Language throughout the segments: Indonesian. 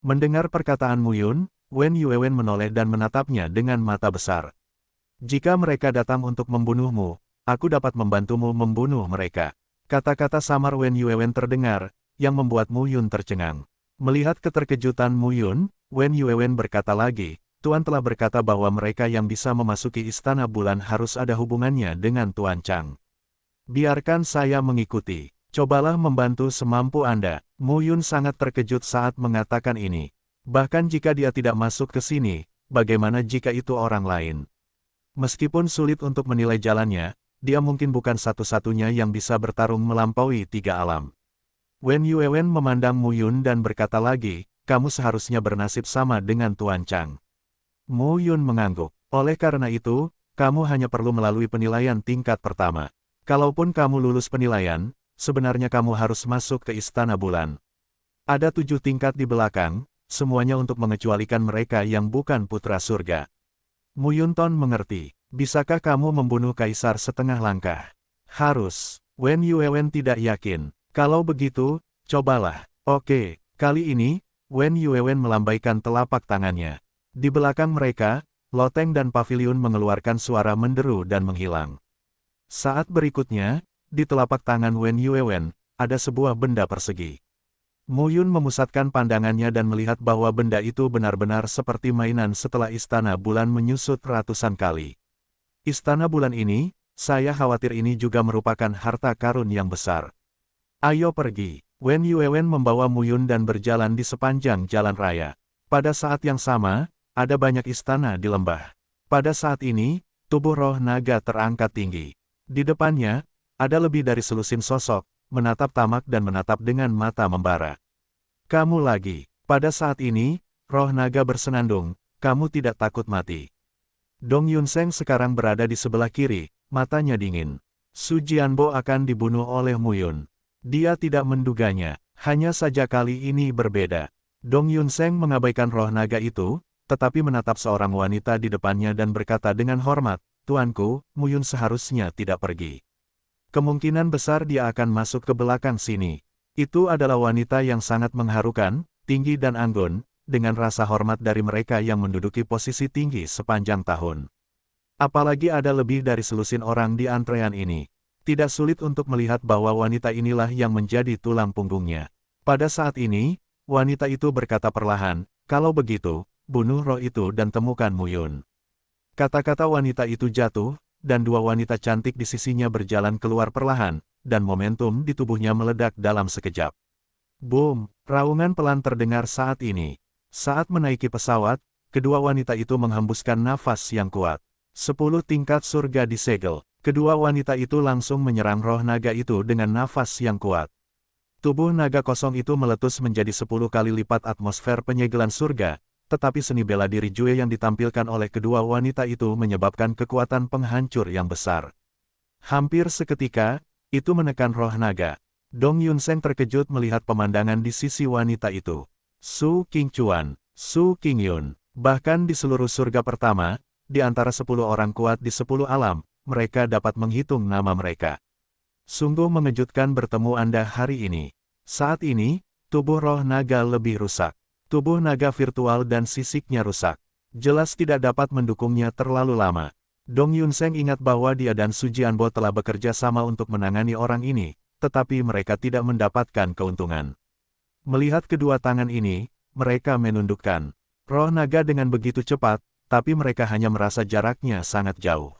Mendengar perkataan Muyun, Wen Yuewen menoleh dan menatapnya dengan mata besar. Jika mereka datang untuk membunuhmu, aku dapat membantumu membunuh mereka. Kata-kata samar Wen Yuewen terdengar, yang membuat Muyun tercengang. Melihat keterkejutan Muyun, Wen Yuewen berkata lagi, Tuan telah berkata bahwa mereka yang bisa memasuki Istana Bulan harus ada hubungannya dengan Tuan Chang. Biarkan saya mengikuti. Cobalah membantu semampu Anda. Muyun sangat terkejut saat mengatakan ini. Bahkan jika dia tidak masuk ke sini, bagaimana jika itu orang lain? Meskipun sulit untuk menilai jalannya, dia mungkin bukan satu-satunya yang bisa bertarung melampaui 3 alam. Wen Yuewen memandang Muyun dan berkata lagi, kamu seharusnya bernasib sama dengan Tuan Chang. Muyun mengangguk. Oleh karena itu, kamu hanya perlu melalui penilaian tingkat pertama. Kalaupun kamu lulus penilaian, sebenarnya kamu harus masuk ke Istana Bulan. Ada 7 tingkat di belakang, semuanya untuk mengecualikan mereka yang bukan putra surga. Muyun Ton mengerti. Bisakah kamu membunuh kaisar setengah langkah? Harus. Wen Yuewen tidak yakin. Kalau begitu, cobalah. Oke, kali ini, Wen Yuewen melambaikan telapak tangannya. Di belakang mereka, loteng dan paviliun mengeluarkan suara menderu dan menghilang. Saat berikutnya, di telapak tangan Wen Yuewen, ada sebuah benda persegi. Muyun memusatkan pandangannya dan melihat bahwa benda itu benar-benar seperti mainan setelah Istana Bulan menyusut ratusan kali. Istana Bulan ini, saya khawatir ini juga merupakan harta karun yang besar. Ayo pergi. Wen Yuewen membawa Muyun dan berjalan di sepanjang jalan raya. Pada saat yang sama, ada banyak istana di lembah. Pada saat ini, tubuh roh naga terangkat tinggi. Di depannya, ada lebih dari selusin sosok, menatap tamak dan menatap dengan mata membara. Kamu lagi. Pada saat ini, roh naga bersenandung, kamu tidak takut mati. Dong Yunseng sekarang berada di sebelah kiri, matanya dingin. Su Jianbo akan dibunuh oleh Muyun. Dia tidak menduganya, hanya saja kali ini berbeda. Dong Yunseng mengabaikan roh naga itu, tetapi menatap seorang wanita di depannya dan berkata dengan hormat, Tuanku, Muyun seharusnya tidak pergi. Kemungkinan besar dia akan masuk ke belakang sini. Itu adalah wanita yang sangat mengharukan, tinggi dan anggun, dengan rasa hormat dari mereka yang menduduki posisi tinggi sepanjang tahun. Apalagi ada lebih dari selusin orang di antrean ini. Tidak sulit untuk melihat bahwa wanita inilah yang menjadi tulang punggungnya. Pada saat ini, wanita itu berkata perlahan, kalau begitu, bunuh roh itu dan temukan Muyun. Kata-kata wanita itu jatuh, dan 2 wanita cantik di sisinya berjalan keluar perlahan, dan momentum di tubuhnya meledak dalam sekejap. Boom! Raungan pelan terdengar saat ini. Saat menaiki pesawat, kedua wanita itu menghembuskan nafas yang kuat. 10 tingkat surga disegel. Kedua wanita itu langsung menyerang roh naga itu dengan nafas yang kuat. Tubuh naga kosong itu meletus menjadi 10 kali lipat atmosfer penyegelan surga, tetapi seni bela diri Jue yang ditampilkan oleh kedua wanita itu menyebabkan kekuatan penghancur yang besar. Hampir seketika, itu menekan roh naga. Dong Yunseng terkejut melihat pemandangan di sisi wanita itu. Su Qingchuan, Su Qingyun, bahkan di seluruh surga pertama, di antara 10 orang kuat di 10 alam, mereka dapat menghitung nama mereka. Sungguh mengejutkan bertemu Anda hari ini. Saat ini, tubuh roh naga lebih rusak. Tubuh naga virtual dan sisiknya rusak. Jelas tidak dapat mendukungnya terlalu lama. Dong Yunseng ingat bahwa dia dan Su Jianbo telah bekerja sama untuk menangani orang ini, tetapi mereka tidak mendapatkan keuntungan. Melihat kedua tangan ini, mereka menundukkan. Roh naga dengan begitu cepat, tapi mereka hanya merasa jaraknya sangat jauh.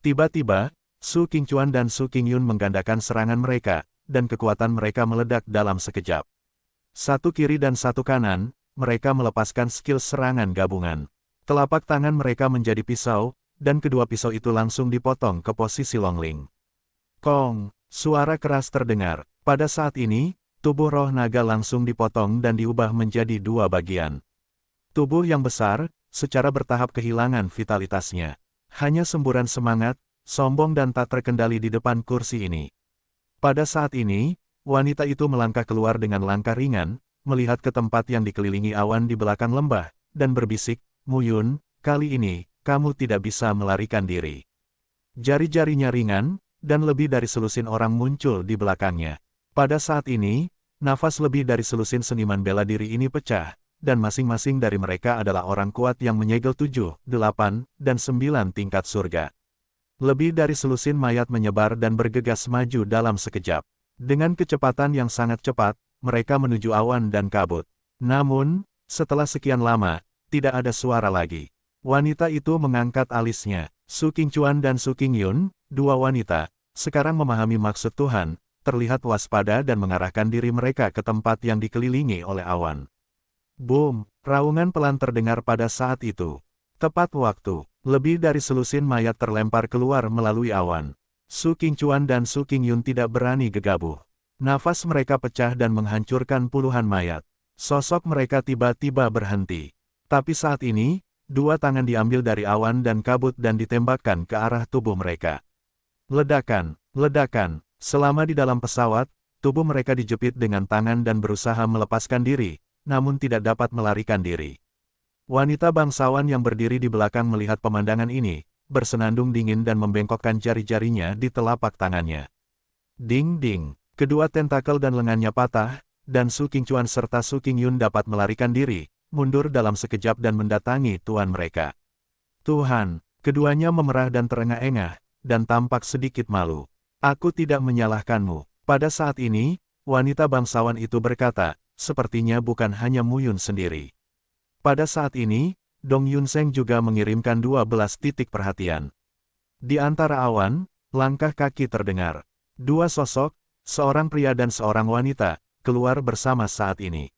Tiba-tiba, Su Qingchuan dan Su Qingyun menggandakan serangan mereka, dan kekuatan mereka meledak dalam sekejap. Satu kiri dan satu kanan, mereka melepaskan skill serangan gabungan. Telapak tangan mereka menjadi pisau, dan kedua pisau itu langsung dipotong ke posisi Longling. Kong, suara keras terdengar. Pada saat ini, tubuh roh naga langsung dipotong dan diubah menjadi 2 bagian. Tubuh yang besar, secara bertahap kehilangan vitalitasnya. Hanya semburan semangat, sombong dan tak terkendali di depan kursi ini. Pada saat ini, wanita itu melangkah keluar dengan langkah ringan, melihat ke tempat yang dikelilingi awan di belakang lembah, dan berbisik, Muyun, kali ini, kamu tidak bisa melarikan diri. Jari-jarinya ringan, dan lebih dari selusin orang muncul di belakangnya. Pada saat ini, nafas lebih dari selusin seniman bela diri ini pecah, dan masing-masing dari mereka adalah orang kuat yang menyegel 7, 8, dan 9 tingkat surga. Lebih dari selusin mayat menyebar dan bergegas maju dalam sekejap. Dengan kecepatan yang sangat cepat, mereka menuju awan dan kabut. Namun, setelah sekian lama, tidak ada suara lagi. Wanita itu mengangkat alisnya. Su Qingchuan dan Su Qingyun, dua wanita, sekarang memahami maksud Tuhan, terlihat waspada dan mengarahkan diri mereka ke tempat yang dikelilingi oleh awan. Boom! Raungan pelan terdengar pada saat itu. Tepat waktu, lebih dari selusin mayat terlempar keluar melalui awan. Su Qingchuan dan Su Qingyun tidak berani gegabah. Nafas mereka pecah dan menghancurkan puluhan mayat. Sosok mereka tiba-tiba berhenti. Tapi saat ini, dua tangan diambil dari awan dan kabut dan ditembakkan ke arah tubuh mereka. Ledakan, ledakan. Selama di dalam pesawat, tubuh mereka dijepit dengan tangan dan berusaha melepaskan diri, namun tidak dapat melarikan diri. Wanita bangsawan yang berdiri di belakang melihat pemandangan ini, bersenandung dingin dan membengkokkan jari-jarinya di telapak tangannya. Ding-ding, kedua tentakel dan lengannya patah, dan Su Qingchuan serta Su Qingyun dapat melarikan diri, mundur dalam sekejap dan mendatangi tuan mereka. Tuhan, keduanya memerah dan terengah-engah, dan tampak sedikit malu. Aku tidak menyalahkanmu. Pada saat ini, wanita bangsawan itu berkata, sepertinya bukan hanya Mu Yun sendiri. Pada saat ini, Dong Yunseng juga mengirimkan 12 titik perhatian. Di antara awan, langkah kaki terdengar. Dua sosok, seorang pria dan seorang wanita, keluar bersama saat ini.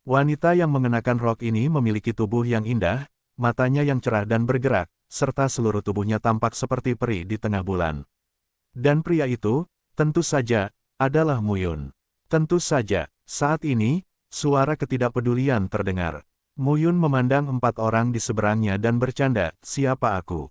Wanita yang mengenakan rok ini memiliki tubuh yang indah, matanya yang cerah dan bergerak, serta seluruh tubuhnya tampak seperti peri di tengah bulan. Dan pria itu, tentu saja, adalah Mu Yun. Tentu saja, saat ini, suara ketidakpedulian terdengar. Mu Yun memandang 4 orang di seberangnya dan bercanda, siapa aku?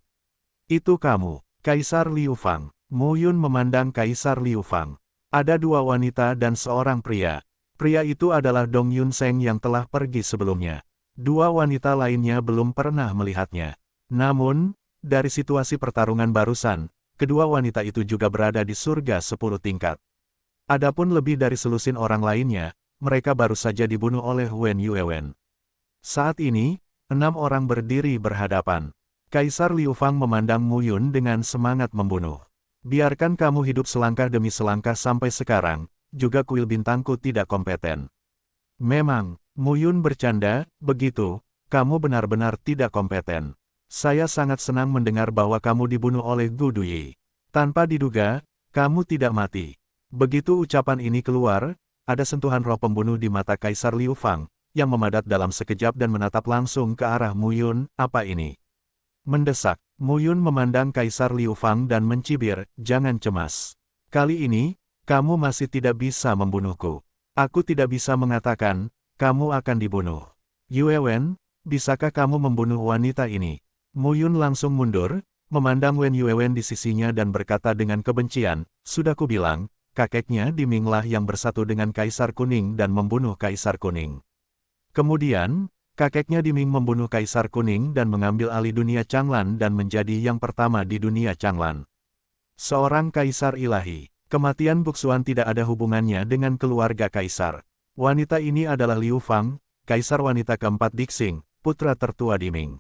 Itu kamu, Kaisar Liu Fang. Mu Yun memandang Kaisar Liu Fang. Ada 2 wanita dan seorang pria. Pria itu adalah Dong Yunseng yang telah pergi sebelumnya. 2 wanita lainnya belum pernah melihatnya. Namun, dari situasi pertarungan barusan, kedua wanita itu juga berada di surga 10 tingkat. Adapun lebih dari selusin orang lainnya, mereka baru saja dibunuh oleh Wen Yuewen. Saat ini, 6 orang berdiri berhadapan. Kaisar Liu Fang memandang Mu Yun dengan semangat membunuh. Biarkan kamu hidup selangkah demi selangkah sampai sekarang, juga kuil bintangku tidak kompeten. Memang, Mu Yun bercanda, begitu, kamu benar-benar tidak kompeten. Saya sangat senang mendengar bahwa kamu dibunuh oleh Gu Duyi. Tanpa diduga, kamu tidak mati. Begitu ucapan ini keluar, ada sentuhan roh pembunuh di mata Kaisar Liu Fang, yang memadat dalam sekejap dan menatap langsung ke arah Mu Yun, apa ini? Mendesak, Mu Yun memandang Kaisar Liu Fang dan mencibir, jangan cemas. Kali ini, kamu masih tidak bisa membunuhku. Aku tidak bisa mengatakan, kamu akan dibunuh. Yuewen, bisakah kamu membunuh wanita ini? Mu Yun langsung mundur, memandang Wen Yuewen di sisinya dan berkata dengan kebencian, sudah kubilang, kakeknya Diminglah yang bersatu dengan Kaisar Kuning dan membunuh Kaisar Kuning. Kemudian, kakeknya Diming membunuh Kaisar Kuning dan mengambil alih dunia Changlan dan menjadi yang pertama di dunia Changlan. Seorang Kaisar Ilahi. Kematian Buksuan tidak ada hubungannya dengan keluarga Kaisar. Wanita ini adalah Liu Fang, Kaisar wanita keempat Dixing, putra tertua Diming.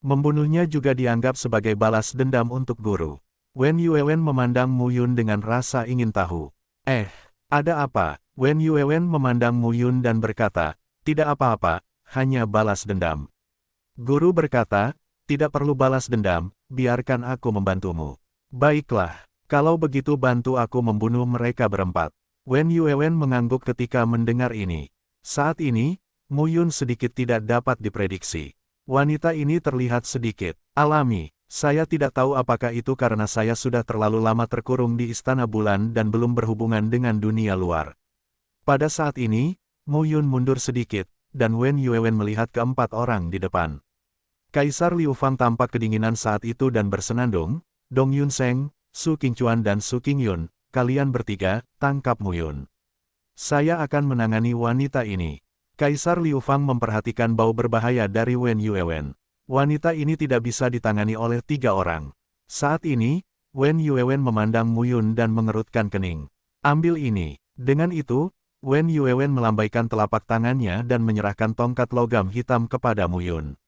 Membunuhnya juga dianggap sebagai balas dendam untuk guru. Wen Yuewen memandang Mu Yun dengan rasa ingin tahu. Ada apa? Wen Yuewen memandang Mu Yun dan berkata, tidak apa-apa, hanya balas dendam. Guru berkata, tidak perlu balas dendam, biarkan aku membantumu. Baiklah. Kalau begitu bantu aku membunuh mereka berempat. Wen Yuewen mengangguk ketika mendengar ini. Saat ini, Mu Yun sedikit tidak dapat diprediksi. Wanita ini terlihat sedikit alami. Saya tidak tahu apakah itu karena saya sudah terlalu lama terkurung di Istana Bulan dan belum berhubungan dengan dunia luar. Pada saat ini, Mu Yun mundur sedikit, dan Wen Yuewen melihat keempat orang di depan. Kaisar Liu Fang tampak kedinginan saat itu dan bersenandung, Dong Yunseng, Su Qingchuan dan Su Qingyun, kalian bertiga, tangkap Mu Yun. Saya akan menangani wanita ini. Kaisar Liu Fang memperhatikan bau berbahaya dari Wen Yuewen. Wanita ini tidak bisa ditangani oleh 3 orang. Saat ini, Wen Yuewen memandang Mu Yun dan mengerutkan kening. Ambil ini. Dengan itu, Wen Yuewen melambaikan telapak tangannya dan menyerahkan tongkat logam hitam kepada Mu Yun.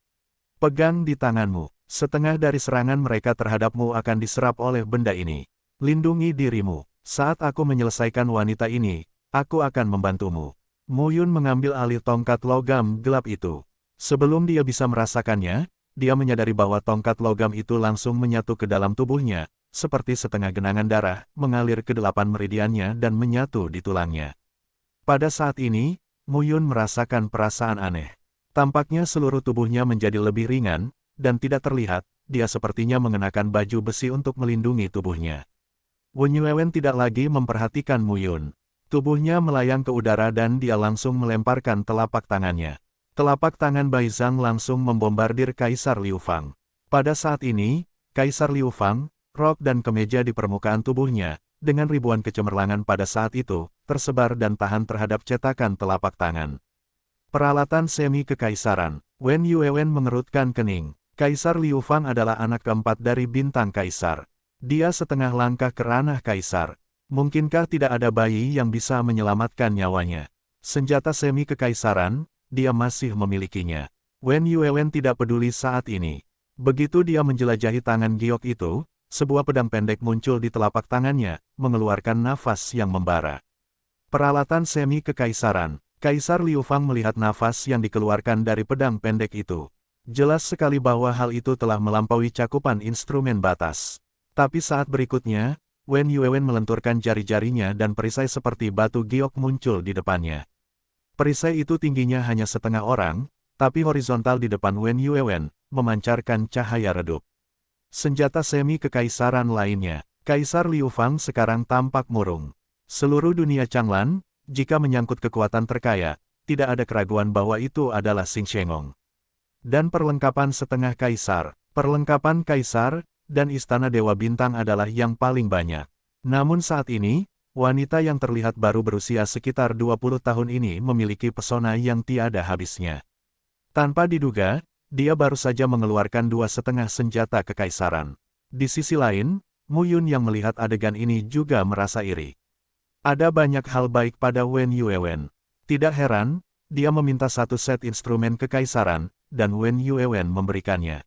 Pegang di tanganmu. Setengah dari serangan mereka terhadapmu akan diserap oleh benda ini. Lindungi dirimu. Saat aku menyelesaikan wanita ini, aku akan membantumu. Mu Yun mengambil alih tongkat logam gelap itu. Sebelum dia bisa merasakannya, dia menyadari bahwa tongkat logam itu langsung menyatu ke dalam tubuhnya, seperti setengah genangan darah, mengalir ke 8 meridiannya dan menyatu di tulangnya. Pada saat ini, Mu Yun merasakan perasaan aneh. Tampaknya seluruh tubuhnya menjadi lebih ringan, dan tidak terlihat, dia sepertinya mengenakan baju besi untuk melindungi tubuhnya. Wen Yuewen tidak lagi memperhatikan Mu Yun. Tubuhnya melayang ke udara dan dia langsung melemparkan telapak tangannya. Telapak tangan Bai Zhang langsung membombardir Kaisar Liu Fang. Pada saat ini, Kaisar Liu Fang, rok dan kemeja di permukaan tubuhnya, dengan ribuan kecemerlangan pada saat itu, tersebar dan tahan terhadap cetakan telapak tangan. Peralatan semi kekaisaran. Wen Yuewen mengerutkan kening. Kaisar Liu Fang adalah anak keempat dari bintang kaisar. Dia setengah langkah ke ranah kaisar. Mungkinkah tidak ada bayi yang bisa menyelamatkan nyawanya? Senjata semi kekaisaran, dia masih memilikinya. Wen Yuewen tidak peduli saat ini. Begitu dia menjelajahi tangan giok itu, sebuah pedang pendek muncul di telapak tangannya, mengeluarkan nafas yang membara. Peralatan semi kekaisaran. Kaisar Liu Fang melihat nafas yang dikeluarkan dari pedang pendek itu. Jelas sekali bahwa hal itu telah melampaui cakupan instrumen batas. Tapi saat berikutnya, Wen Yuewen melenturkan jari-jarinya dan perisai seperti batu giok muncul di depannya. Perisai itu tingginya hanya setengah orang, tapi horizontal di depan Wen Yuewen, memancarkan cahaya redup. Senjata semi kekaisaran lainnya. Kaisar Liu Fang sekarang tampak murung. Seluruh dunia Changlan, jika menyangkut kekuatan terkaya, tidak ada keraguan bahwa itu adalah Xing Shengong. Dan perlengkapan setengah kaisar, perlengkapan kaisar, dan istana Dewa Bintang adalah yang paling banyak. Namun saat ini, wanita yang terlihat baru berusia sekitar 20 tahun ini memiliki pesona yang tiada habisnya. Tanpa diduga, dia baru saja mengeluarkan 2,5 senjata kekaisaran. Di sisi lain, Mu Yun yang melihat adegan ini juga merasa iri. Ada banyak hal baik pada Wen Yuewen. Tidak heran, dia meminta satu set instrumen kekaisaran, dan Wen Yuewen memberikannya.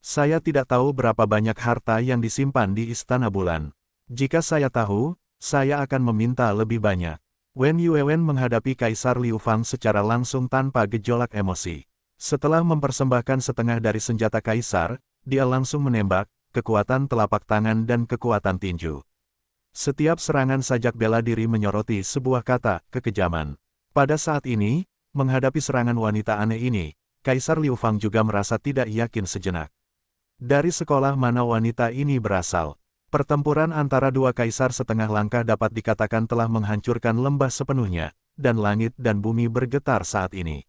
Saya tidak tahu berapa banyak harta yang disimpan di Istana Bulan. Jika saya tahu, saya akan meminta lebih banyak. Wen Yuewen menghadapi Kaisar Liu Fang secara langsung tanpa gejolak emosi. Setelah mempersembahkan setengah dari senjata kaisar, dia langsung menembak, kekuatan telapak tangan dan kekuatan tinju. Setiap serangan sajak bela diri menyoroti sebuah kata, kekejaman. Pada saat ini, menghadapi serangan wanita aneh ini, Kaisar Liu Fang juga merasa tidak yakin sejenak. Dari sekolah mana wanita ini berasal? Pertempuran antara dua kaisar setengah langkah dapat dikatakan telah menghancurkan lembah sepenuhnya, dan langit dan bumi bergetar saat ini.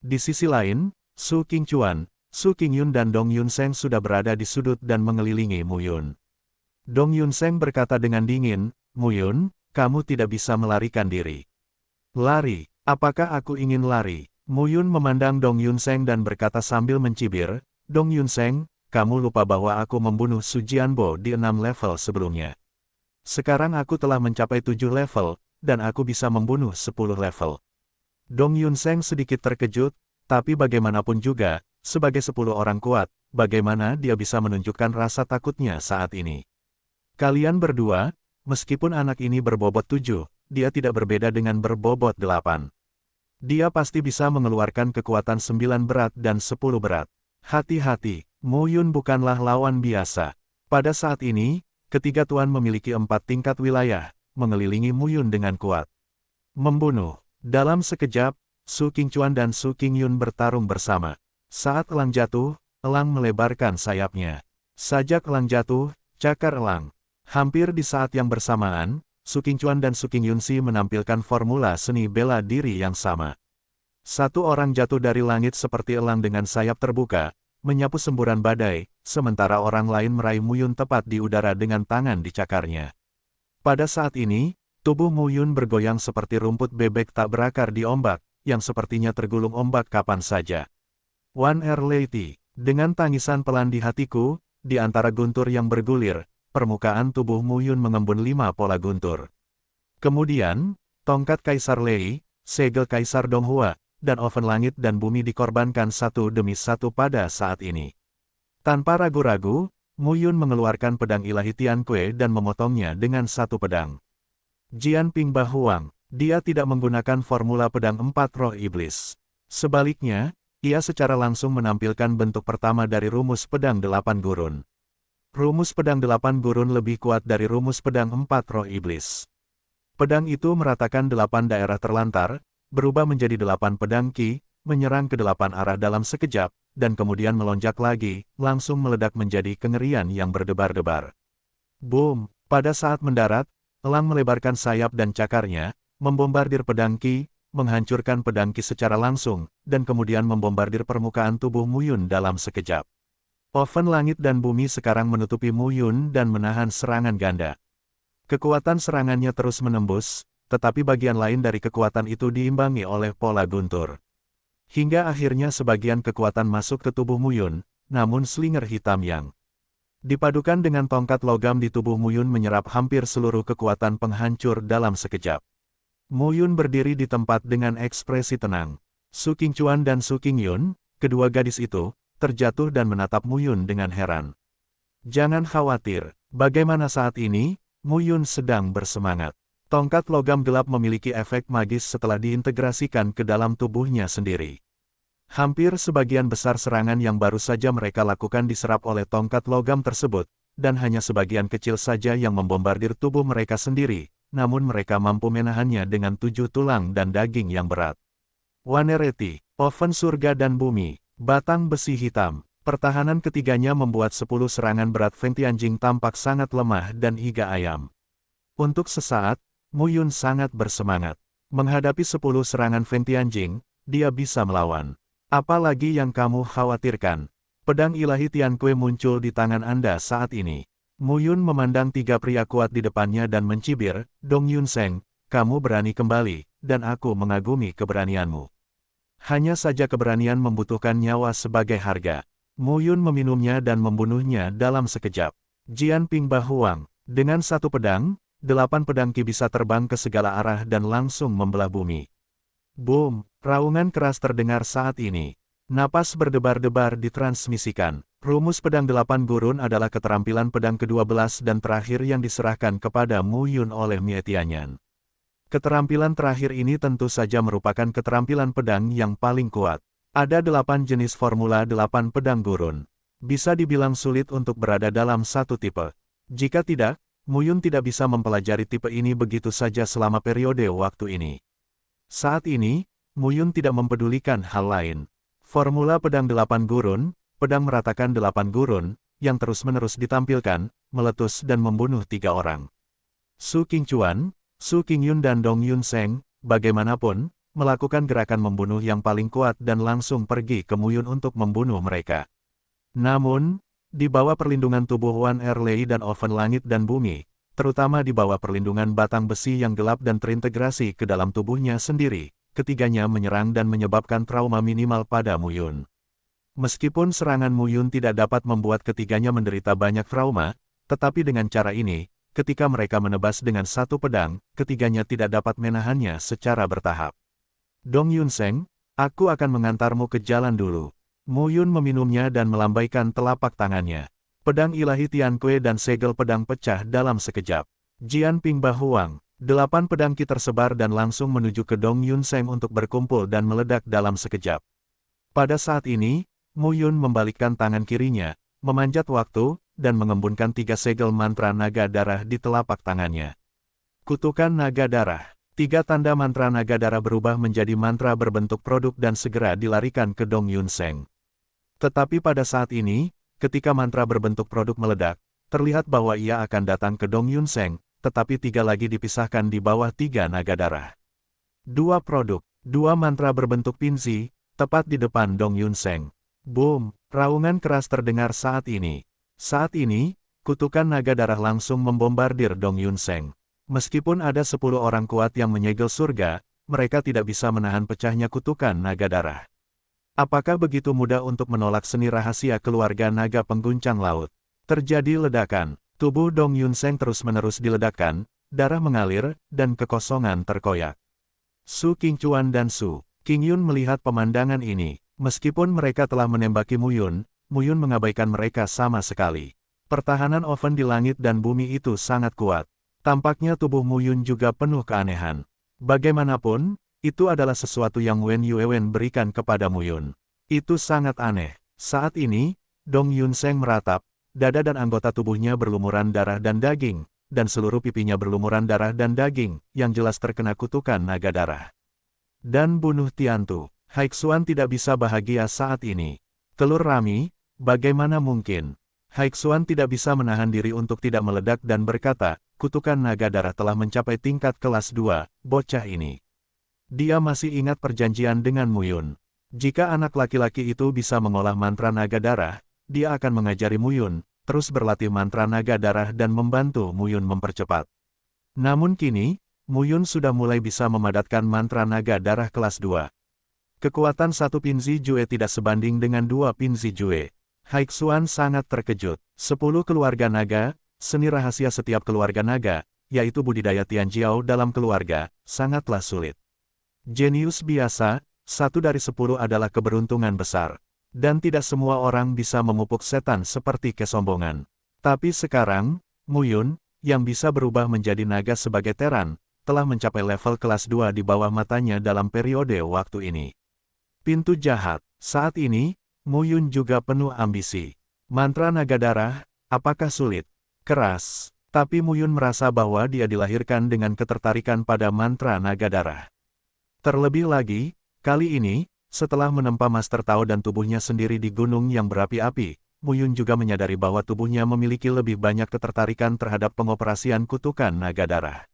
Di sisi lain, Su Qingchuan, Su Qingyun dan Dong Yunseng sudah berada di sudut dan mengelilingi Mu Yun. Dong Yunseng berkata dengan dingin, Mu Yun, kamu tidak bisa melarikan diri. Lari, apakah aku ingin lari? Mu Yun memandang Dong Yunseng dan berkata sambil mencibir, Dong Yunseng, kamu lupa bahwa aku membunuh Su Jianbo di 6 level sebelumnya. Sekarang aku telah mencapai 7 level, dan aku bisa membunuh 10 level. Dong Yunseng sedikit terkejut, tapi bagaimanapun juga, sebagai 10 orang kuat, bagaimana dia bisa menunjukkan rasa takutnya saat ini? Kalian berdua, meskipun anak ini berbobot 7, dia tidak berbeda dengan berbobot 8. Dia pasti bisa mengeluarkan kekuatan 9 berat dan 10 berat. Hati-hati, Mu Yun bukanlah lawan biasa. Pada saat ini, ketiga tuan memiliki 4 tingkat wilayah, mengelilingi Mu Yun dengan kuat. Membunuh. Dalam sekejap, Su Qingchuan dan Su Qingyun bertarung bersama. Saat elang jatuh, elang melebarkan sayapnya. Sajak elang jatuh, cakar elang. Hampir di saat yang bersamaan, Su Qingchuan dan Su Qingyunsi menampilkan formula seni bela diri yang sama. Satu orang jatuh dari langit seperti elang dengan sayap terbuka, menyapu semburan badai, sementara orang lain meraih Mu Yun tepat di udara dengan tangan di cakarnya. Pada saat ini, tubuh Mu Yun bergoyang seperti rumput bebek tak berakar di ombak, yang sepertinya tergulung ombak kapan saja. One Air Lady, dengan tangisan pelan di hatiku, di antara guntur yang bergulir, permukaan tubuh Mu Yun mengembun 5 pola guntur. Kemudian, Tongkat Kaisar Lei, segel Kaisar Donghua, dan oven langit dan bumi dikorbankan satu demi satu pada saat ini. Tanpa ragu-ragu, Mu Yun mengeluarkan pedang ilahi Tianque dan memotongnya dengan satu pedang. Jian Pingba Huang, dia tidak menggunakan formula pedang 4 roh iblis. Sebaliknya, ia secara langsung menampilkan bentuk pertama dari rumus pedang 8 gurun. Rumus pedang 8 gurun lebih kuat dari rumus pedang 4 roh iblis. Pedang itu meratakan 8 daerah terlantar, berubah menjadi 8 pedang Qi, menyerang ke 8 arah dalam sekejap, dan kemudian melonjak lagi, langsung meledak menjadi kengerian yang berdebar-debar. Boom! Pada saat mendarat, elang melebarkan sayap dan cakarnya, membombardir pedang Qi, menghancurkan pedang Qi secara langsung, dan kemudian membombardir permukaan tubuh Mu Yun dalam sekejap. Oven langit dan bumi sekarang menutupi Mu Yun dan menahan serangan ganda. Kekuatan serangannya terus menembus, tetapi bagian lain dari kekuatan itu diimbangi oleh pola guntur. Hingga akhirnya sebagian kekuatan masuk ke tubuh Mu Yun, namun slinger hitam yang dipadukan dengan tongkat logam di tubuh Mu Yun menyerap hampir seluruh kekuatan penghancur dalam sekejap. Mu Yun berdiri di tempat dengan ekspresi tenang. Su Qingchuan dan Su Qingyun, kedua gadis itu, terjatuh dan menatap Mu Yun dengan heran. Jangan khawatir, bagaimana saat ini, Mu Yun sedang bersemangat. Tongkat logam gelap memiliki efek magis setelah diintegrasikan ke dalam tubuhnya sendiri. Hampir sebagian besar serangan yang baru saja mereka lakukan diserap oleh tongkat logam tersebut, dan hanya sebagian kecil saja yang membombardir tubuh mereka sendiri, namun mereka mampu menahannya dengan 7 tulang dan daging yang berat. Wanereti, oven surga dan bumi, batang besi hitam, pertahanan ketiganya membuat 10 serangan berat Feng Tianjing tampak sangat lemah dan iga ayam. Untuk sesaat, Mu Yun sangat bersemangat. Menghadapi 10 serangan Feng Tianjing, dia bisa melawan. Apalagi yang kamu khawatirkan? Pedang ilahi Tianque muncul di tangan Anda saat ini. Mu Yun memandang 3 pria kuat di depannya dan mencibir, Dong Yun Seng, kamu berani kembali, dan aku mengagumi keberanianmu. Hanya saja keberanian membutuhkan nyawa sebagai harga. Mu Yun meminumnya dan membunuhnya dalam sekejap. Jian Pingba Huang, dengan satu pedang, 8 pedang Qi bisa terbang ke segala arah dan langsung membelah bumi. Boom! Raungan keras terdengar saat ini. Napas berdebar-debar ditransmisikan. Rumus pedang 8 gurun adalah keterampilan pedang ke-12 dan terakhir yang diserahkan kepada Mu Yun oleh Mie Tianyan. Keterampilan terakhir ini tentu saja merupakan keterampilan pedang yang paling kuat. Ada 8 jenis formula 8 pedang gurun. Bisa dibilang sulit untuk berada dalam satu tipe. Jika tidak, Mu Yun tidak bisa mempelajari tipe ini begitu saja selama periode waktu ini. Saat ini, Mu Yun tidak mempedulikan hal lain. Formula pedang 8 gurun, pedang meratakan 8 gurun, yang terus-menerus ditampilkan, meletus dan membunuh 3 orang. Su Qingchuan, Su Qingyun dan Dong Yun Seng, bagaimanapun, melakukan gerakan membunuh yang paling kuat dan langsung pergi ke Mu Yun untuk membunuh mereka. Namun, di bawah perlindungan tubuh Wan Erlei dan oven langit dan bumi, terutama di bawah perlindungan batang besi yang gelap dan terintegrasi ke dalam tubuhnya sendiri, ketiganya menyerang dan menyebabkan trauma minimal pada Mu Yun. Meskipun serangan Mu Yun tidak dapat membuat ketiganya menderita banyak trauma, tetapi dengan cara ini, ketika mereka menebas dengan satu pedang, ketiganya tidak dapat menahannya secara bertahap. Dong Yun Seng, aku akan mengantarmu ke jalan dulu. Mu Yun meminumnya dan melambaikan telapak tangannya. Pedang ilahi Tianque dan segel pedang pecah dalam sekejap. Jian Pingba Huang, 8 pedang Qi tersebar dan langsung menuju ke Dong Yun Seng untuk berkumpul dan meledak dalam sekejap. Pada saat ini, Mu Yun membalikkan tangan kirinya, memanjat waktu, dan mengembunkan 3 segel mantra naga darah di telapak tangannya. Kutukan naga darah. 3 tanda mantra naga darah berubah menjadi mantra berbentuk produk dan segera dilarikan ke Dong Yun Seng. Tetapi pada saat ini, ketika mantra berbentuk produk meledak, terlihat bahwa ia akan datang ke Dong Yun Seng, tetapi 3 lagi dipisahkan di bawah 3 naga darah. 2 produk, 2 mantra berbentuk pinzi, tepat di depan Dong Yun Seng. Boom! Raungan keras terdengar saat ini. Saat ini, kutukan naga darah langsung membombardir Dong Yun Seng. Meskipun ada 10 orang kuat yang menyegel surga, mereka tidak bisa menahan pecahnya kutukan naga darah. Apakah begitu mudah untuk menolak seni rahasia keluarga naga pengguncang laut? Terjadi ledakan. Tubuh Dong Yun Seng terus-menerus diledakkan, darah mengalir, dan kekosongan terkoyak. Su Qingchuan dan Su Qingyun melihat pemandangan ini. Meskipun mereka telah menembaki Muyun, Muyun mengabaikan mereka sama sekali. Pertahanan oven di langit dan bumi itu sangat kuat. Tampaknya tubuh Muyun juga penuh keanehan. Bagaimanapun, itu adalah sesuatu yang Wen Yuewen berikan kepada Muyun. Itu sangat aneh. Saat ini, Dong Yunseng meratap, dada dan anggota tubuhnya berlumuran darah dan daging, dan seluruh pipinya berlumuran darah dan daging, yang jelas terkena kutukan naga darah. Dan bunuh Tiantu. Haixuan tidak bisa bahagia saat ini. Telur Rami, bagaimana mungkin? Haixuan tidak bisa menahan diri untuk tidak meledak dan berkata, kutukan naga darah telah mencapai tingkat kelas 2, bocah ini. Dia masih ingat perjanjian dengan Muyun. Jika anak laki-laki itu bisa mengolah mantra naga darah, dia akan mengajari Muyun, terus berlatih mantra naga darah dan membantu Muyun mempercepat. Namun kini, Muyun sudah mulai bisa memadatkan mantra naga darah kelas 2. Kekuatan satu Pinzi Jue tidak sebanding dengan 2 Pinzi Jue. Haixuan sangat terkejut. 10 keluarga naga, seni rahasia setiap keluarga naga, yaitu budidaya Tianjiao dalam keluarga, sangatlah sulit. Jenius biasa, 1 dari 10 adalah keberuntungan besar. Dan tidak semua orang bisa memupuk setan seperti kesombongan. Tapi sekarang, Muyun, yang bisa berubah menjadi naga sebagai teran, telah mencapai level kelas 2 di bawah matanya dalam periode waktu ini. Pintu jahat. Saat ini, Muyun juga penuh ambisi. Mantra naga darah, apakah sulit? Keras. Tapi Muyun merasa bahwa dia dilahirkan dengan ketertarikan pada mantra naga darah. Terlebih lagi, kali ini, setelah menempa Master Tao dan tubuhnya sendiri di gunung yang berapi-api, Muyun juga menyadari bahwa tubuhnya memiliki lebih banyak ketertarikan terhadap pengoperasian kutukan naga darah.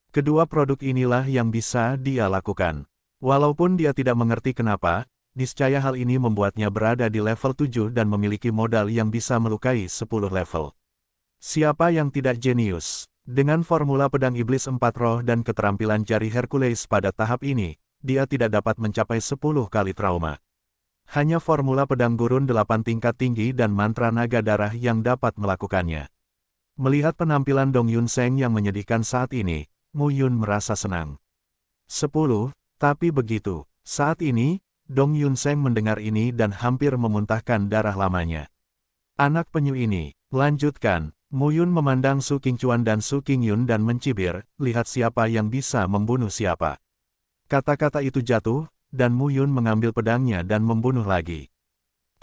Kedua produk inilah yang bisa dia lakukan. Walaupun dia tidak mengerti kenapa, niscaya hal ini membuatnya berada di level 7 dan memiliki modal yang bisa melukai 10 level. Siapa yang tidak jenius? Dengan formula pedang iblis 4 roh dan keterampilan jari Hercules pada tahap ini, dia tidak dapat mencapai 10 kali trauma. Hanya formula pedang gurun 8 tingkat tinggi dan mantra naga darah yang dapat melakukannya. Melihat penampilan Dong Yunseng yang menyedihkan saat ini, Muyun merasa senang. 10, tapi begitu. Saat ini, Dong Yunseng mendengar ini dan hampir memuntahkan darah lamanya. Anak penyu ini, lanjutkan. Muyun memandang Su Qingchuan dan Su Qingyun dan mencibir, lihat siapa yang bisa membunuh siapa. Kata-kata itu jatuh, dan Muyun mengambil pedangnya dan membunuh lagi.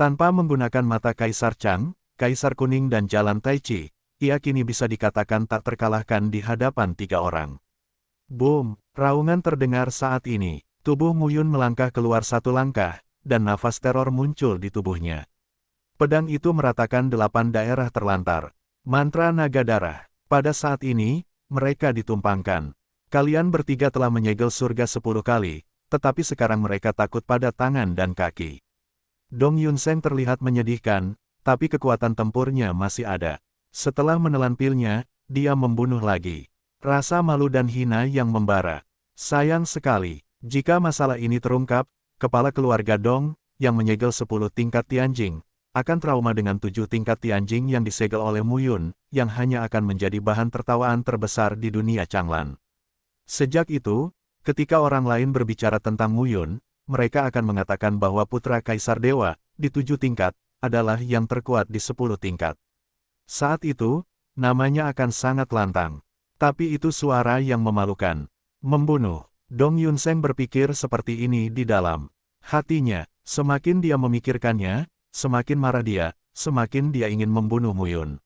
Tanpa menggunakan mata Kaisar Chang, Kaisar Kuning dan Jalan Tai Chi, ia kini bisa dikatakan tak terkalahkan di hadapan 3 orang. Boom! Raungan terdengar saat ini. Tubuh Muyun melangkah keluar 1 langkah, dan nafas teror muncul di tubuhnya. Pedang itu meratakan 8 daerah terlantar. Mantra naga darah. Pada saat ini, mereka ditumpangkan. Kalian bertiga telah menyegel surga 10 kali, tetapi sekarang mereka takut pada tangan dan kaki. Dong Yunseng terlihat menyedihkan, tapi kekuatan tempurnya masih ada. Setelah menelan pilnya, dia membunuh lagi. Rasa malu dan hina yang membara. Sayang sekali, jika masalah ini terungkap, kepala keluarga Dong, yang menyegel 10 tingkat Tianjing, akan trauma dengan 7 tingkat Tianjing yang disegel oleh Muyun, yang hanya akan menjadi bahan tertawaan terbesar di dunia Changlan. Sejak itu, ketika orang lain berbicara tentang Muyun, mereka akan mengatakan bahwa putra Kaisar Dewa, di 7 tingkat, adalah yang terkuat di 10 tingkat. Saat itu, namanya akan sangat lantang. Tapi itu suara yang memalukan. Membunuh. Dong Yunseng berpikir seperti ini di dalam hatinya. Semakin dia memikirkannya, semakin marah dia, semakin dia ingin membunuh Muyun.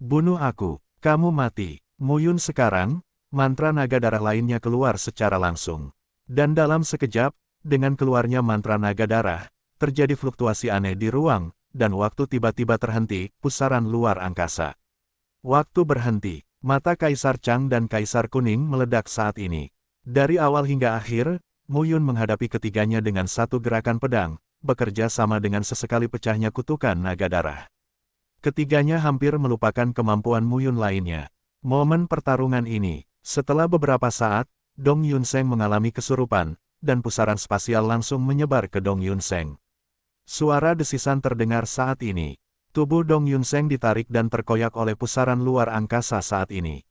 Bunuh aku, kamu mati. Muyun sekarang, mantra naga darah lainnya keluar secara langsung. Dan dalam sekejap, dengan keluarnya mantra naga darah, terjadi fluktuasi aneh di ruang, dan waktu tiba-tiba terhenti, pusaran luar angkasa. Waktu berhenti, mata Kaisar Chang dan Kaisar Kuning meledak saat ini. Dari awal hingga akhir, Muyun menghadapi ketiganya dengan satu gerakan pedang, bekerja sama dengan sesekali pecahnya kutukan naga darah. Ketiganya hampir melupakan kemampuan Muyun lainnya. Momen pertarungan ini, setelah beberapa saat, Dong Yunseng mengalami kesurupan, dan pusaran spasial langsung menyebar ke Dong Yunseng. Suara desisan terdengar saat ini. Tubuh Dong Yunseng ditarik dan terkoyak oleh pusaran luar angkasa saat ini.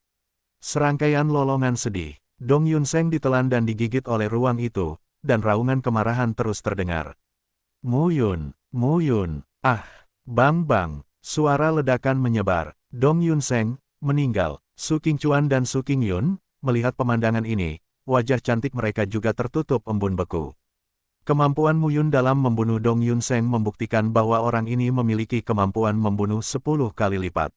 Serangkaian lolongan sedih. Dong Yunseng ditelan dan digigit oleh ruang itu, dan raungan kemarahan terus terdengar. Mu Yun, ah, bang, suara ledakan menyebar. Dong Yunseng, meninggal. Su Qingchuan dan Su Qingyun, melihat pemandangan ini, wajah cantik mereka juga tertutup embun beku. Kemampuan Mu Yun dalam membunuh Dong Yunseng membuktikan bahwa orang ini memiliki kemampuan membunuh 10 kali lipat.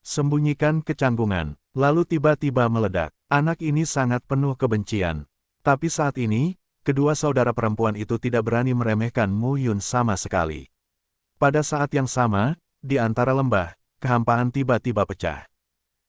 Sembunyikan kecanggungan, lalu tiba-tiba meledak. Anak ini sangat penuh kebencian. Tapi saat ini, kedua saudara perempuan itu tidak berani meremehkan Mu Yun sama sekali. Pada saat yang sama, di antara lembah, kehampaan tiba-tiba pecah.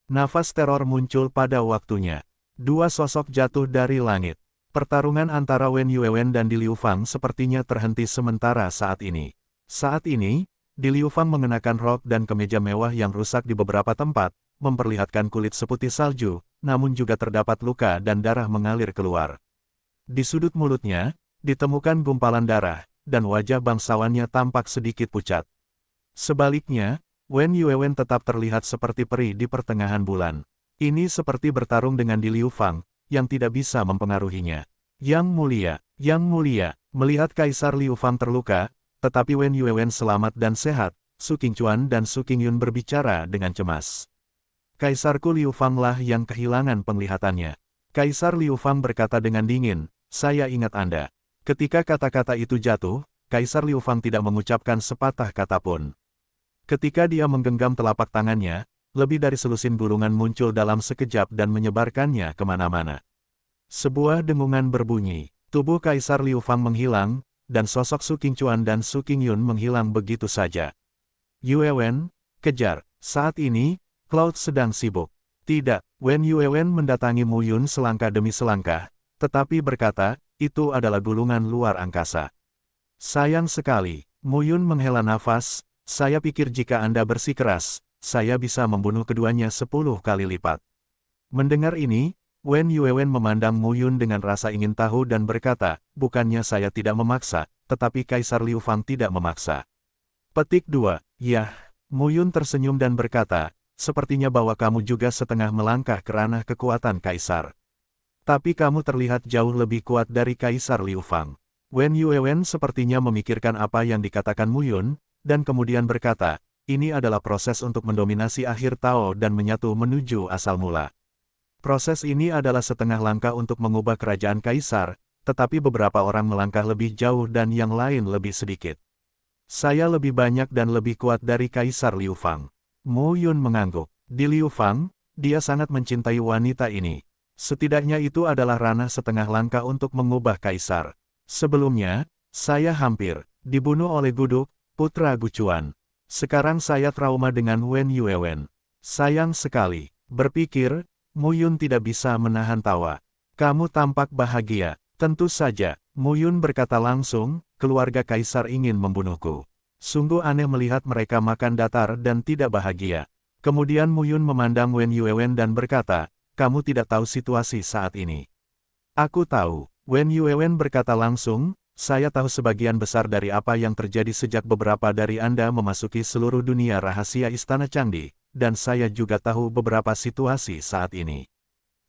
Nafas teror muncul pada waktunya. Dua sosok jatuh dari langit. Pertarungan antara Wen Yuewen dan Di Liu Fang sepertinya terhenti sementara saat ini. Saat ini, Di Liu Fang mengenakan rok dan kemeja mewah yang rusak di beberapa tempat, memperlihatkan kulit seputih salju, namun juga terdapat luka dan darah mengalir keluar. Di sudut mulutnya, ditemukan gumpalan darah, dan wajah bangsawannya tampak sedikit pucat. Sebaliknya, Wen Yuewen tetap terlihat seperti peri di pertengahan bulan. Ini seperti bertarung dengan Di Liu Fang, yang tidak bisa mempengaruhinya. Yang mulia, melihat Kaisar Liu Fang terluka, tetapi Wen Yuewen selamat dan sehat, Su Qingchuan dan Su Qingyun berbicara dengan cemas. Kaisarku Liu Fang lah yang kehilangan penglihatannya. Kaisar Liu Fang berkata dengan dingin, saya ingat Anda. Ketika kata-kata itu jatuh, Kaisar Liu Fang tidak mengucapkan sepatah kata pun. Ketika dia menggenggam telapak tangannya, lebih dari selusin gulungan muncul dalam sekejap dan menyebarkannya kemana-mana. Sebuah dengungan berbunyi, tubuh Kaisar Liu Fang menghilang, dan sosok Su Qingchuan dan Su Qingyun menghilang begitu saja. Yuewen, kejar. Saat ini, Cloud sedang sibuk. Tidak, Wen Yuewen mendatangi Mu Yun selangkah demi selangkah, tetapi berkata, itu adalah gulungan luar angkasa. Sayang sekali, Mu Yun menghela nafas, saya pikir jika Anda bersikeras, saya bisa membunuh keduanya 10 kali lipat. Mendengar ini, Wen Yuewen memandang Mu Yun dengan rasa ingin tahu dan berkata, bukannya saya tidak memaksa, tetapi Kaisar Liu Fang tidak memaksa. Petik 2, Yah, Mu Yun tersenyum dan berkata, sepertinya bahwa kamu juga setengah melangkah ke ranah kekuatan Kaisar. Tapi kamu terlihat jauh lebih kuat dari Kaisar Liu Fang. Wen Yuewen sepertinya memikirkan apa yang dikatakan Mu Yun, dan kemudian berkata, ini adalah proses untuk mendominasi akhir Tao dan menyatu menuju asal mula. Proses ini adalah setengah langkah untuk mengubah kerajaan Kaisar, tetapi beberapa orang melangkah lebih jauh dan yang lain lebih sedikit. Saya lebih banyak dan lebih kuat dari Kaisar Liu Fang. Mu Yun mengangguk. Di Liu Fang, dia sangat mencintai wanita ini. Setidaknya itu adalah ranah setengah langkah untuk mengubah Kaisar. Sebelumnya, saya hampir dibunuh oleh Guduk, putra Gucuan. Sekarang saya trauma dengan Wen Yuewen. Sayang sekali. Berpikir, Mu Yun tidak bisa menahan tawa. Kamu tampak bahagia. Tentu saja, Mu Yun berkata langsung, keluarga Kaisar ingin membunuhku. Sungguh aneh melihat mereka makan datar dan tidak bahagia. Kemudian Mu Yun memandang Wen Yuewen dan berkata, kamu tidak tahu situasi saat ini. Aku tahu. Wen Yuewen berkata langsung, saya tahu sebagian besar dari apa yang terjadi sejak beberapa dari Anda memasuki seluruh dunia rahasia Istana Changdi, dan saya juga tahu beberapa situasi saat ini.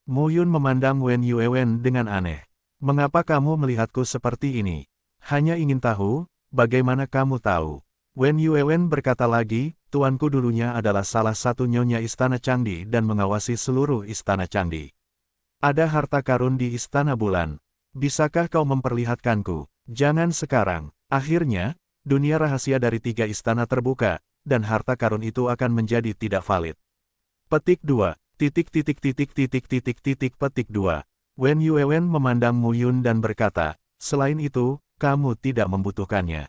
Mu Yun memandang Wen Yuewen dengan aneh. Mengapa kamu melihatku seperti ini? Hanya ingin tahu, bagaimana kamu tahu? Wen Yuewen berkata lagi, tuanku dulunya adalah salah satu nyonya Istana Changdi dan mengawasi seluruh Istana Changdi. Ada harta karun di Istana Bulan. Bisakah kau memperlihatkanku? Jangan sekarang. Akhirnya, dunia rahasia dari 3 istana terbuka, dan harta karun itu akan menjadi tidak valid. Petik 2. Petik 2. Wen Yuewen memandang Mu Yun dan berkata, selain itu, kamu tidak membutuhkannya.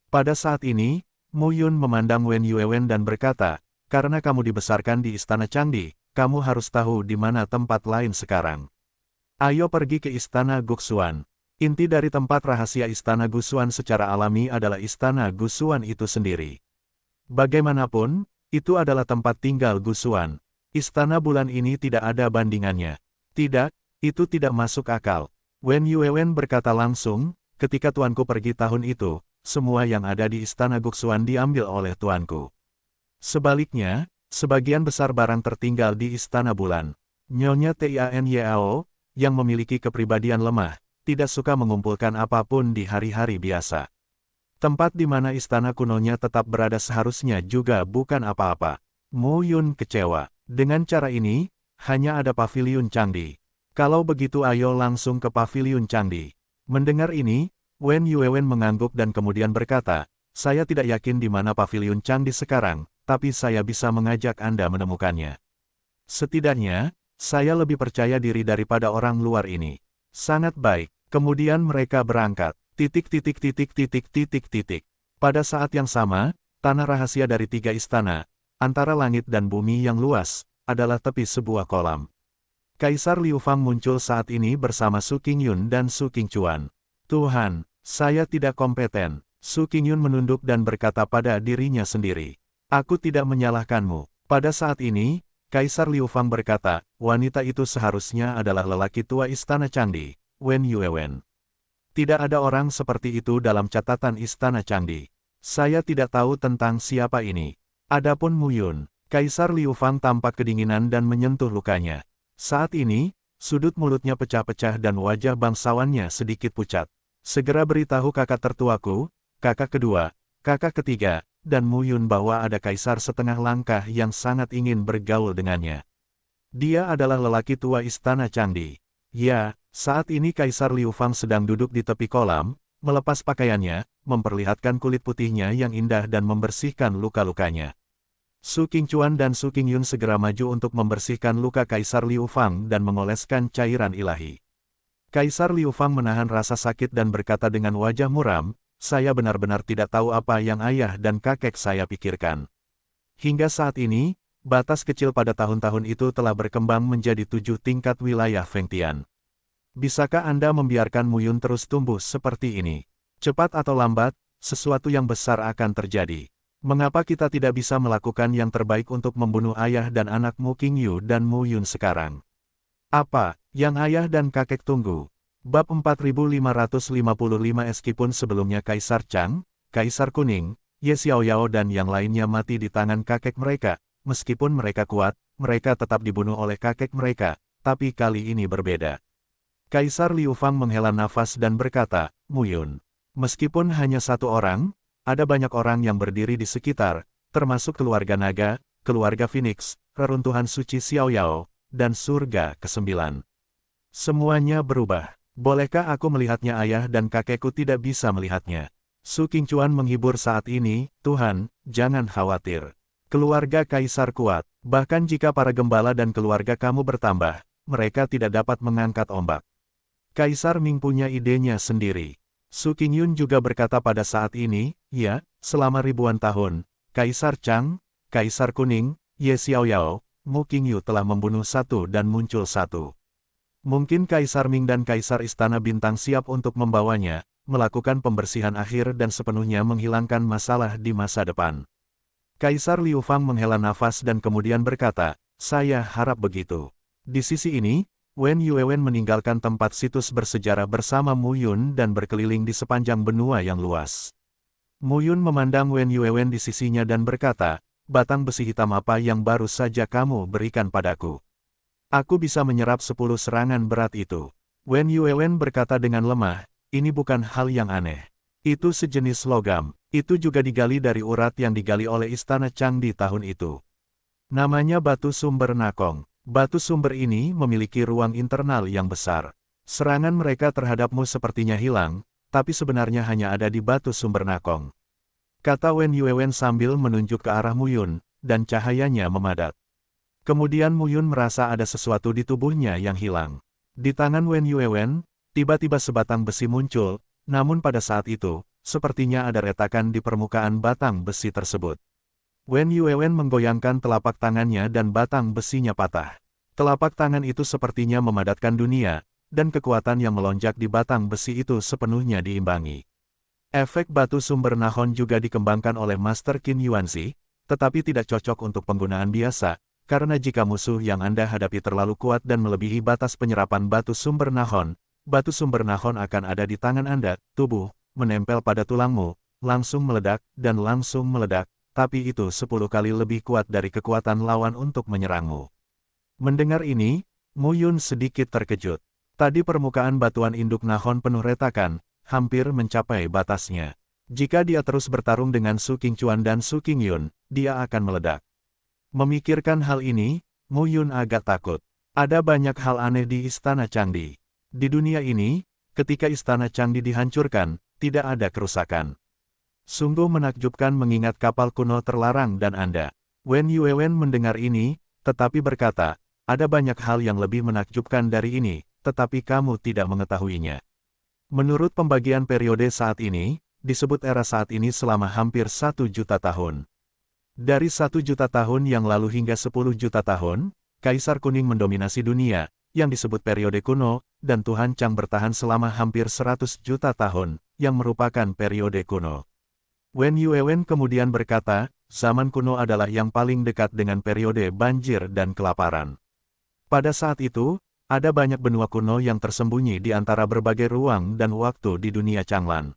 Pada saat ini, Mu Yun memandang Wen Yuewen dan berkata, karena kamu dibesarkan di Istana Changdi, kamu harus tahu di mana tempat lain sekarang. Ayo pergi ke Istana Guxuan. Inti dari tempat rahasia Istana Guxuan secara alami adalah Istana Guxuan itu sendiri. Bagaimanapun, itu adalah tempat tinggal Guxuan. Istana Bulan ini tidak ada bandingannya. Tidak, itu tidak masuk akal. Wen Yuewen berkata langsung, ketika tuanku pergi tahun itu, semua yang ada di Istana Guxuan diambil oleh tuanku. Sebaliknya, sebagian besar barang tertinggal di Istana Bulan. Nyonya Tian Yao, yang memiliki kepribadian lemah, tidak suka mengumpulkan apapun di hari-hari biasa. Tempat di mana istana kunonya tetap berada seharusnya juga bukan apa-apa. Mu Yun kecewa. Dengan cara ini, hanya ada paviliun Changdi. Kalau begitu ayo langsung ke paviliun Changdi. Mendengar ini, Wen Yuewen mengangguk dan kemudian berkata, saya tidak yakin di mana paviliun Changdi sekarang, tapi saya bisa mengajak Anda menemukannya. Setidaknya, saya lebih percaya diri daripada orang luar ini. Sangat baik. Kemudian mereka berangkat. Pada saat yang sama, tanah rahasia dari 3 istana, antara langit dan bumi yang luas, adalah tepi sebuah kolam. Kaisar Liu Fang muncul saat ini bersama Su Qingyun dan Su Qingchuan. Tuhan, saya tidak kompeten. Su Qingyun menunduk dan berkata pada dirinya sendiri. Aku tidak menyalahkanmu. Pada saat ini, Kaisar Liu Fang berkata, wanita itu seharusnya adalah lelaki tua istana Changdi, Wen Yuewen. Tidak ada orang seperti itu dalam catatan istana Changdi. Saya tidak tahu tentang siapa ini. Adapun Mu Yun, Kaisar Liu Fang tampak kedinginan dan menyentuh lukanya. Saat ini, sudut mulutnya pecah-pecah dan wajah bangsawannya sedikit pucat. Segera beritahu kakak tertuaku, kakak kedua, kakak ketiga, dan Mu Yun bahwa ada kaisar setengah langkah yang sangat ingin bergaul dengannya. Dia adalah lelaki tua istana Changdi. Ya, saat ini Kaisar Liu Fang sedang duduk di tepi kolam, melepas pakaiannya, memperlihatkan kulit putihnya yang indah dan membersihkan luka-lukanya. Su Qingchuan dan Su Qingyun segera maju untuk membersihkan luka Kaisar Liu Fang dan mengoleskan cairan ilahi. Kaisar Liu Fang menahan rasa sakit dan berkata dengan wajah muram, saya benar-benar tidak tahu apa yang ayah dan kakek saya pikirkan. Hingga saat ini, batas kecil pada tahun-tahun itu telah berkembang menjadi 7 tingkat wilayah Fengtian. Bisakah Anda membiarkan Mu Yun terus tumbuh seperti ini? Cepat atau lambat, sesuatu yang besar akan terjadi. Mengapa kita tidak bisa melakukan yang terbaik untuk membunuh ayah dan anak Mu Qingyu dan Mu Yun sekarang? Apa yang ayah dan kakek tunggu? Bab 4555. Meskipun sebelumnya Kaisar Chang, Kaisar Kuning, Ye Xiaoyao dan yang lainnya mati di tangan kakek mereka, meskipun mereka kuat, mereka tetap dibunuh oleh kakek mereka, tapi kali ini berbeda. Kaisar Liu Fang menghela nafas dan berkata, Mu Yun, meskipun hanya satu orang, ada banyak orang yang berdiri di sekitar, termasuk keluarga naga, keluarga Phoenix, reruntuhan suci Xiaoyao, dan surga ke-9. Semuanya berubah. Bolehkah aku melihatnya? Ayah dan kakekku tidak bisa melihatnya. Su Qingchuan menghibur saat ini, Tuhan, jangan khawatir. Keluarga Kaisar kuat, bahkan jika para gembala dan keluarga kamu bertambah, mereka tidak dapat mengangkat ombak. Kaisar Ming punya idenya sendiri. Su Qingyun juga berkata pada saat ini, ya, selama ribuan tahun, Kaisar Chang, Kaisar Kuning, Ye Xiaoyao, Mu Qingyu telah membunuh satu dan muncul satu. Mungkin Kaisar Ming dan Kaisar Istana Bintang siap untuk membawanya, melakukan pembersihan akhir dan sepenuhnya menghilangkan masalah di masa depan. Kaisar Liu Fang menghela nafas dan kemudian berkata, saya harap begitu. Di sisi ini, Wen Yuewen meninggalkan tempat situs bersejarah bersama Mu Yun dan berkeliling di sepanjang benua yang luas. Mu Yun memandang Wen Yuewen di sisinya dan berkata, batang besi hitam apa yang baru saja kamu berikan padaku? Aku bisa menyerap 10 serangan berat itu. Wen Yuewen berkata dengan lemah, ini bukan hal yang aneh. Itu sejenis logam, itu juga digali dari urat yang digali oleh Istana Changdi tahun itu. Namanya batu sumber Nakong. Batu sumber ini memiliki ruang internal yang besar. Serangan mereka terhadapmu sepertinya hilang, tapi sebenarnya hanya ada di batu sumber Nakong. Kata Wen Yuewen sambil menunjuk ke arah Mu Yun, dan cahayanya memadat. Kemudian Mu Yun merasa ada sesuatu di tubuhnya yang hilang. Di tangan Wen Yuewen, tiba-tiba sebatang besi muncul, namun pada saat itu, sepertinya ada retakan di permukaan batang besi tersebut. Wen Yuewen menggoyangkan telapak tangannya dan batang besinya patah. Telapak tangan itu sepertinya memadatkan dunia, dan kekuatan yang melonjak di batang besi itu sepenuhnya diimbangi. Efek batu sumber Nahon juga dikembangkan oleh Master Qin Yuanzi, tetapi tidak cocok untuk penggunaan biasa, karena jika musuh yang Anda hadapi terlalu kuat dan melebihi batas penyerapan batu sumber Nahon akan ada di tangan Anda, tubuh, menempel pada tulangmu, langsung meledak, dan langsung meledak. Tapi itu 10 kali lebih kuat dari kekuatan lawan untuk menyerangmu. Mendengar ini, Mu Yun sedikit terkejut. Tadi permukaan batuan induk Nahon penuh retakan, hampir mencapai batasnya. Jika dia terus bertarung dengan Su Qingchuan dan Su Qingyun, dia akan meledak. Memikirkan hal ini, Mu Yun agak takut. Ada banyak hal aneh di Istana Changdi. Di dunia ini, ketika Istana Changdi dihancurkan, tidak ada kerusakan. Sungguh menakjubkan mengingat kapal kuno terlarang dan Anda. Wen Yuewen mendengar ini, tetapi berkata, ada banyak hal yang lebih menakjubkan dari ini, tetapi kamu tidak mengetahuinya. Menurut pembagian periode saat ini, disebut era saat ini selama hampir 1 juta tahun. Dari 1 juta tahun yang lalu hingga 10 juta tahun, Kaisar Kuning mendominasi dunia, yang disebut periode kuno, dan Tuhan Chang bertahan selama hampir 100 juta tahun, yang merupakan periode kuno. Wen Yuewen kemudian berkata, zaman kuno adalah yang paling dekat dengan periode banjir dan kelaparan. Pada saat itu, ada banyak benua kuno yang tersembunyi di antara berbagai ruang dan waktu di dunia Changlan.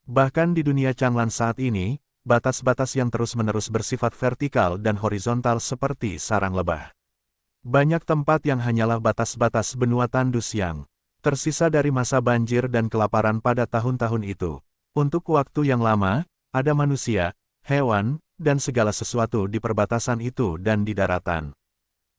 Bahkan di dunia Changlan saat ini, batas-batas yang terus-menerus bersifat vertikal dan horizontal seperti sarang lebah. Banyak tempat yang hanyalah batas-batas benua tandus yang tersisa dari masa banjir dan kelaparan pada tahun-tahun itu. Untuk waktu yang lama, ada manusia, hewan, dan segala sesuatu di perbatasan itu dan di daratan.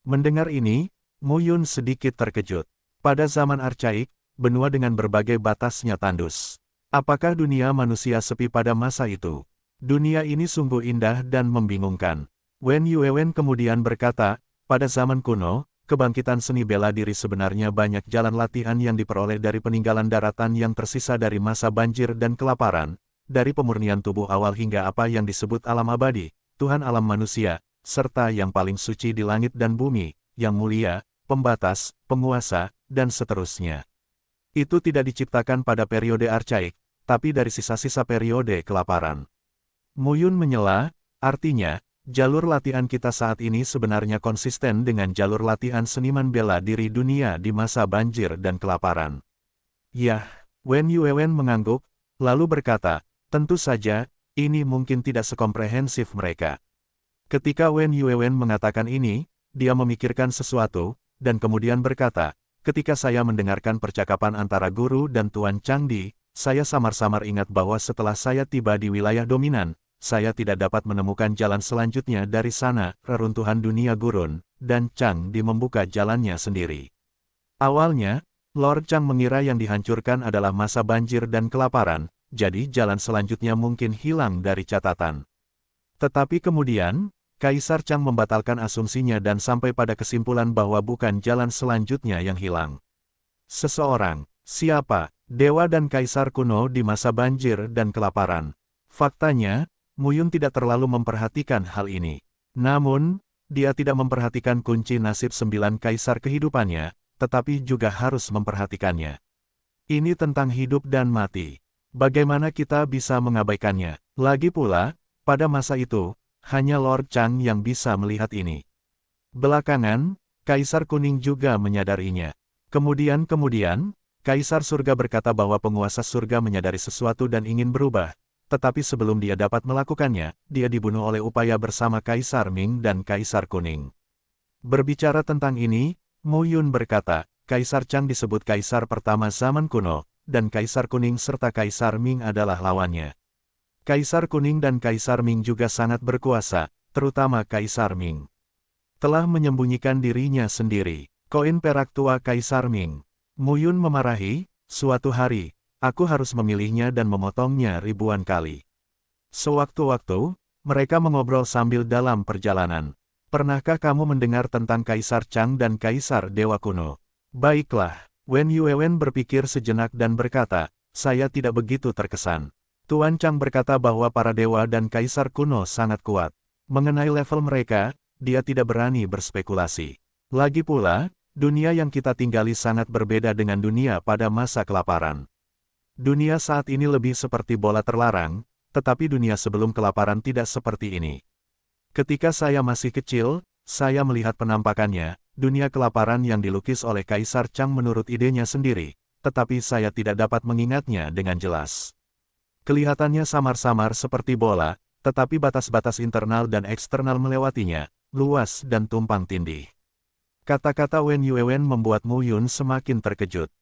Mendengar ini, Mu Yun sedikit terkejut. Pada zaman arkaik, benua dengan berbagai batasnya tandus. Apakah dunia manusia sepi pada masa itu? Dunia ini sungguh indah dan membingungkan. Wen Yuewen kemudian berkata, pada zaman kuno, kebangkitan seni bela diri sebenarnya banyak jalan latihan yang diperoleh dari peninggalan daratan yang tersisa dari masa banjir dan kelaparan, dari pemurnian tubuh awal hingga apa yang disebut alam abadi, Tuhan alam manusia, serta yang paling suci di langit dan bumi, yang mulia, pembatas, penguasa, dan seterusnya. Itu tidak diciptakan pada periode arkaik, tapi dari sisa-sisa periode kelaparan. Mu Yun menyela, artinya, jalur latihan kita saat ini sebenarnya konsisten dengan jalur latihan seniman bela diri dunia di masa banjir dan kelaparan. Yah, Wen Yuewen mengangguk, lalu berkata, tentu saja, ini mungkin tidak sekomprehensif mereka. Ketika Wen Yuewen mengatakan ini, dia memikirkan sesuatu, dan kemudian berkata, ketika saya mendengarkan percakapan antara guru dan Tuan Changdi, saya samar-samar ingat bahwa setelah saya tiba di wilayah dominan, saya tidak dapat menemukan jalan selanjutnya dari sana, reruntuhan dunia gurun, dan Changdi membuka jalannya sendiri. Awalnya, Lord Chang mengira yang dihancurkan adalah masa banjir dan kelaparan, jadi jalan selanjutnya mungkin hilang dari catatan. Tetapi kemudian, Kaisar Chang membatalkan asumsinya dan sampai pada kesimpulan bahwa bukan jalan selanjutnya yang hilang. Seseorang, siapa, dewa dan kaisar kuno di masa banjir dan kelaparan. Faktanya, Mu Yun tidak terlalu memperhatikan hal ini. Namun, dia tidak memperhatikan kunci nasib 9 kaisar kehidupannya, tetapi juga harus memperhatikannya. Ini tentang hidup dan mati. Bagaimana kita bisa mengabaikannya? Lagi pula, pada masa itu, hanya Lord Chang yang bisa melihat ini. Belakangan, Kaisar Kuning juga menyadarinya. Kemudian, Kaisar Surga berkata bahwa penguasa surga menyadari sesuatu dan ingin berubah, tetapi sebelum dia dapat melakukannya, dia dibunuh oleh upaya bersama Kaisar Ming dan Kaisar Kuning. Berbicara tentang ini, Mu Yun berkata, Kaisar Chang disebut Kaisar pertama zaman kuno, dan Kaisar Kuning serta Kaisar Ming adalah lawannya. Kaisar Kuning dan Kaisar Ming juga sangat berkuasa, terutama Kaisar Ming. Telah menyembunyikan dirinya sendiri. Koin perak tua Kaisar Ming. Mu Yun memarahi, suatu hari, aku harus memilihnya dan memotongnya ribuan kali. Sewaktu-waktu, mereka mengobrol sambil dalam perjalanan. Pernahkah kamu mendengar tentang Kaisar Chang dan Kaisar Dewa Kuno? Baiklah, Wen Yuewen berpikir sejenak dan berkata, saya tidak begitu terkesan. Tuan Chang berkata bahwa para dewa dan kaisar kuno sangat kuat. Mengenai level mereka, dia tidak berani berspekulasi. Lagi pula, dunia yang kita tinggali sangat berbeda dengan dunia pada masa kelaparan. Dunia saat ini lebih seperti bola terlarang, tetapi dunia sebelum kelaparan tidak seperti ini. Ketika saya masih kecil, saya melihat penampakannya, dunia kelaparan yang dilukis oleh Kaisar Chang menurut idenya sendiri, tetapi saya tidak dapat mengingatnya dengan jelas. Kelihatannya samar-samar seperti bola, tetapi batas-batas internal dan eksternal melewatinya, luas dan tumpang tindih. Kata-kata Wen Yuewen membuat Mu Yun semakin terkejut.